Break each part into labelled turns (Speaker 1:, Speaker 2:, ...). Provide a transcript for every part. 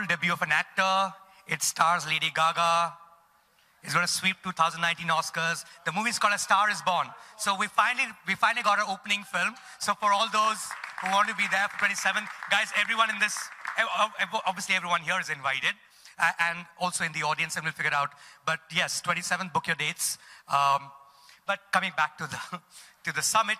Speaker 1: directorial debut of an actor. It stars Lady Gaga. It's going to sweep 2019 Oscars. The movie is called A Star Is Born. So we finally got our opening film. So for all those who want to be there for 27, guys, everyone in this, obviously everyone here is invited, and also in the audience, and we'll figure it out. But yes, 27, book your dates. But coming back to the summit,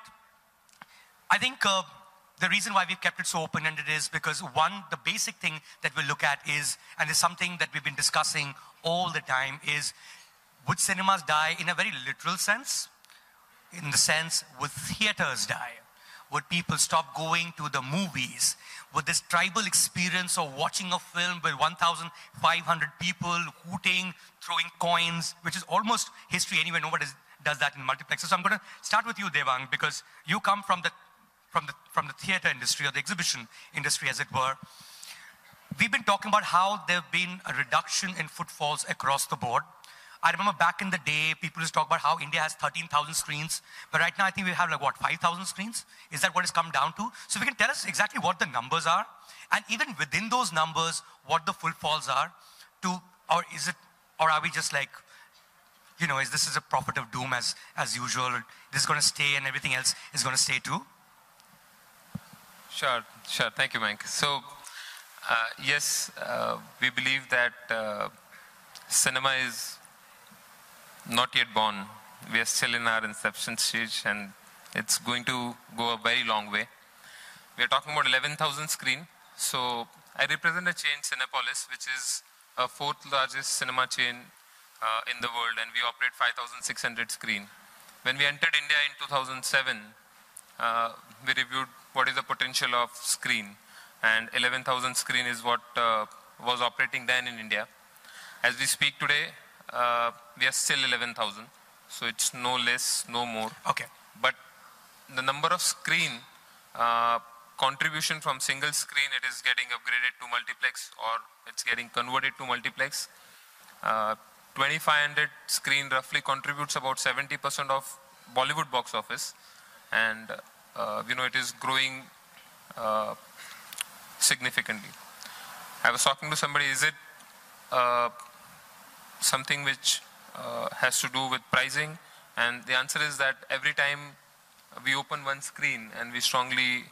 Speaker 1: I think the reason why we've kept it so open-ended is because, one, the basic thing that we'll look at is, and it's something that we've been discussing all the time, is would cinemas die in a very literal sense? In the sense, would theaters die? Would people stop going to the movies? Would this tribal experience of watching a film with 1,500 people hooting, throwing coins, which is almost history anyway, nobody does that in multiplexes. So I'm going to start with you, Devang, because you come from the theater industry, or the exhibition industry, as it were. We've been talking about how there have been a reduction in footfalls across the board. I remember back in the day, people used to talk about how India has 13,000 screens, but right now I think we have like, what, 5,000 screens? Is that what it's come down to? So if you can tell us exactly what the numbers are, and even within those numbers, what the footfalls are, or are we just like, you know, is this a prophet of doom as usual? This is going to stay and everything else is going to stay too?
Speaker 2: Sure. Thank you, Mike. So, yes, we believe that cinema is not yet born. We are still in our inception stage, and it's going to go a very long way. We are talking about 11,000 screen. So, I represent a chain, Cinepolis, which is a fourth largest cinema chain in the world, and we operate 5,600 screen. When we entered India in 2007, we reviewed what is the potential of screen, and 11,000 screen is what was operating then in India. As we speak today, we are still 11,000, so it's no less, no more.
Speaker 1: Okay.
Speaker 2: But the number of screen contribution from single screen, it is getting upgraded to multiplex, or it's getting converted to multiplex. 2,500 screen roughly contributes about 70% of Bollywood box office, and you know, it is growing significantly. I was talking to somebody, is it something which has to do with pricing? And the answer is that every time we open one screen, and we strongly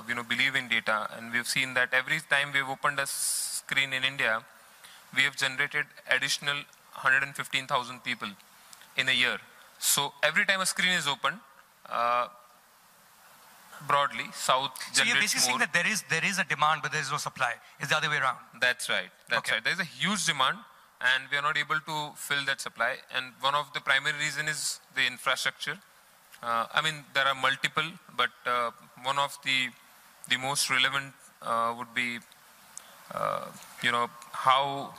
Speaker 2: you know, believe in data, and we've seen that every time we've opened a screen in India, we have generated additional 115,000 people in a year. So every time a screen is opened, broadly, South generates more.
Speaker 1: So you're basically saying that there is a demand, but there is no supply. It's the other way around.
Speaker 2: That's right. That's right. There is a huge demand, and we are not able to fill that supply. And one of the primary reasons is the infrastructure. I mean, there are multiple, but one of the most relevant would be, you know, how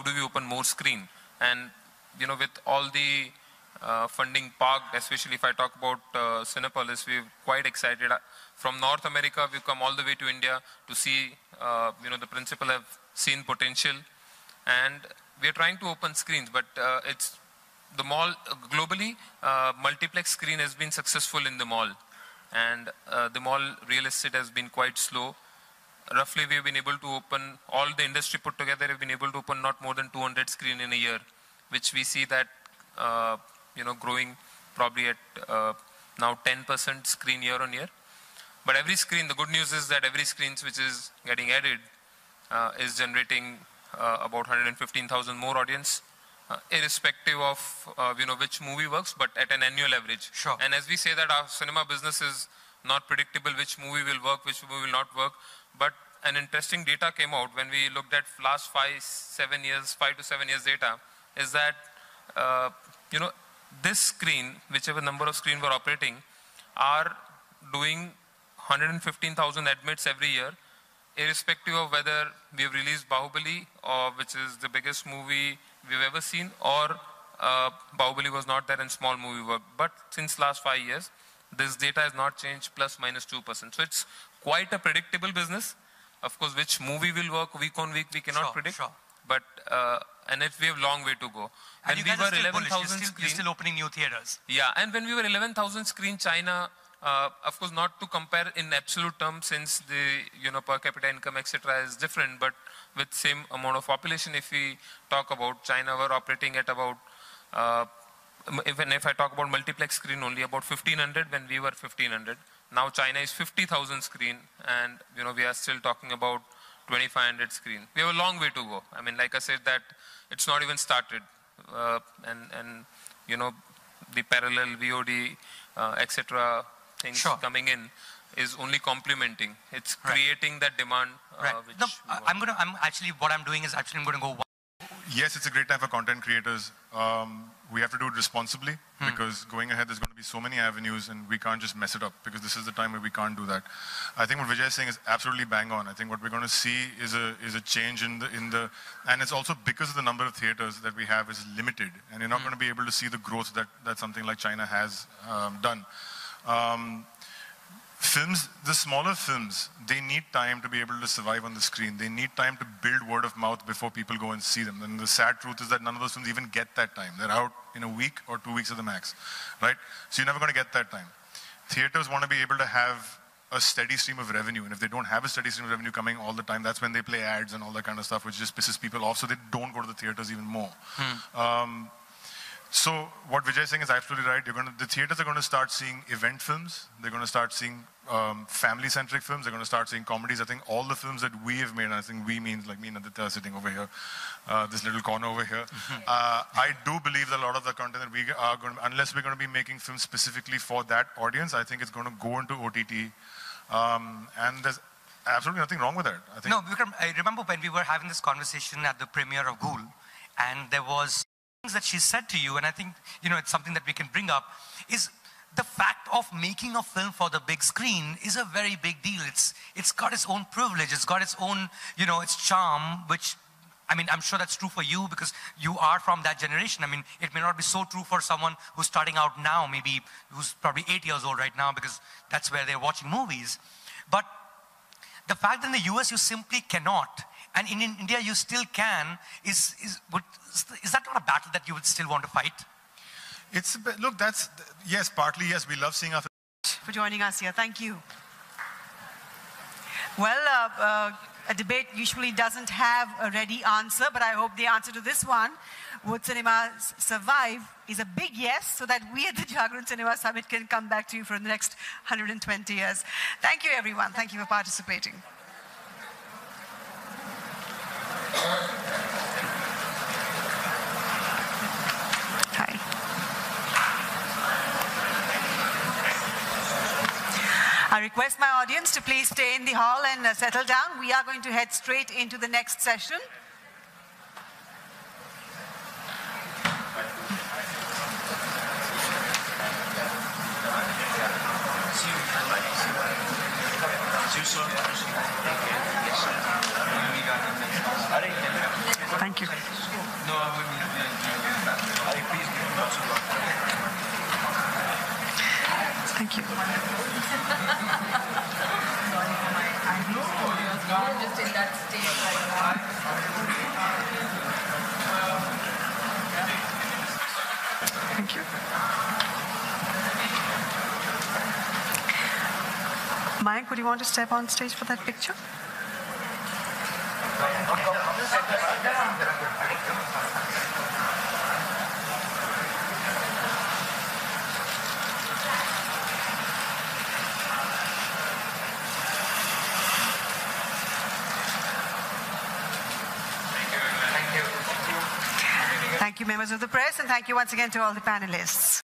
Speaker 2: do we open more screen? And, you know, with all the funding parked, especially if I talk about Cinepolis, we're quite excited. From North America, we've come all the way to India to see, you know, the principal have seen potential. And we are trying to open screens, but it's the mall, globally, multiplex screen has been successful in the mall. And the mall real estate has been quite slow. Roughly, we've been able to open, all the industry put together, have been able to open not more than 200 screen in a year, which we see that, you know, growing probably at now 10% screen year on year. But every screen, the good news is that every screen which is getting added is generating about 115,000 more audience, irrespective of, you know, which movie works, but at an annual average.
Speaker 1: Sure.
Speaker 2: And as we say that our cinema business is not predictable, which movie will work, which movie will not work. But an interesting data came out when we looked at last 5 to 7 years data, is that, you know, this screen, whichever number of screen we're operating, are doing 115,000 admits every year, irrespective of whether we've released Bahubali, or which is the biggest movie we've ever seen, or Bahubali was not there and small movie work. But since last 5 years, this data has not changed, plus minus 2%. So it's quite a predictable business. Of course, which movie will work week on week, we cannot predict. Sure. But and we have long way to go.
Speaker 1: And you guys are still 11,000 screen. You're still opening new theaters.
Speaker 2: Yeah, and when we were 11,000 screen, China Of course, not to compare in absolute terms, since the per capita income, etc., is different. But with same amount of population, if we talk about China, we're operating at about if I talk about multiplex screen, only about 1,500 when we were 1,500. Now China is 50,000 screen, and we are still talking about 2,500 screen. We have a long way to go. I mean, like I said, that it's not even started, and the parallel VOD, etc. things coming in is only complementing. It's creating that demand. Which
Speaker 1: no, what I'm doing is I'm going to go.
Speaker 3: Yes, it's a great time for content creators. We have to do it responsibly because going ahead, there's going to be so many avenues and we can't just mess it up because this is the time where we can't do that. I think what Vijay is saying is absolutely bang on. I think what we're going to see is a change in the and it's also because of the number of theaters that we have is limited, and you're not going to be able to see the growth that something like China has done. Films, the smaller films, they need time to be able to survive on the screen. They need time to build word of mouth before people go and see them. And the sad truth is that none of those films even get that time. They're out in a week or 2 weeks at the max, right? So you're never going to get that time. Theaters want to be able to have a steady stream of revenue. And if they don't have a steady stream of revenue coming all the time, that's when they play ads and all that kind of stuff, which just pisses people off. So they don't go to the theaters even more. So what Vijay is saying is absolutely right. The theaters are going to start seeing event films. They're going to start seeing family-centric films. They're going to start seeing comedies. I think all the films that we have made, and I think we means like me and Nandita sitting over here, this little corner over here. I do believe that a lot of the content that we are going to, unless we're going to be making films specifically for that audience, I think it's going to go into OTT. And there's absolutely nothing wrong with that. I think.
Speaker 1: No, Vikram, I remember when we were having this conversation at the premiere of Ghoul, and there was things that she said to you, and I think, it's something that we can bring up, is the fact of making a film for the big screen is a very big deal. It's got its own privilege. It's got its own, its charm, which, I mean, I'm sure that's true for you because you are from that generation. I mean, it may not be so true for someone who's starting out now, maybe who's probably 8 years old right now because that's where they're watching movies. But the fact that in the US you simply cannot, and in India you still can, is that not a battle that you would still want to fight?
Speaker 3: Look, yes, partly yes, we love seeing our
Speaker 4: for joining us here. Thank you. Well, a debate usually doesn't have a ready answer, but I hope the answer to this one, would cinema survive, is a big yes, so that we at the Jagran Cinema Summit can come back to you for the next 120 years. Thank you, everyone. Thank you for participating. Hi. I request my audience to please stay in the hall and settle down. We are going to head straight into the next session. Thank you. Thank you.
Speaker 5: Just in that state.
Speaker 4: Thank you. Mayank, would you want to step on stage for that picture? Thank you, members of the press, and thank you once again to all the panelists.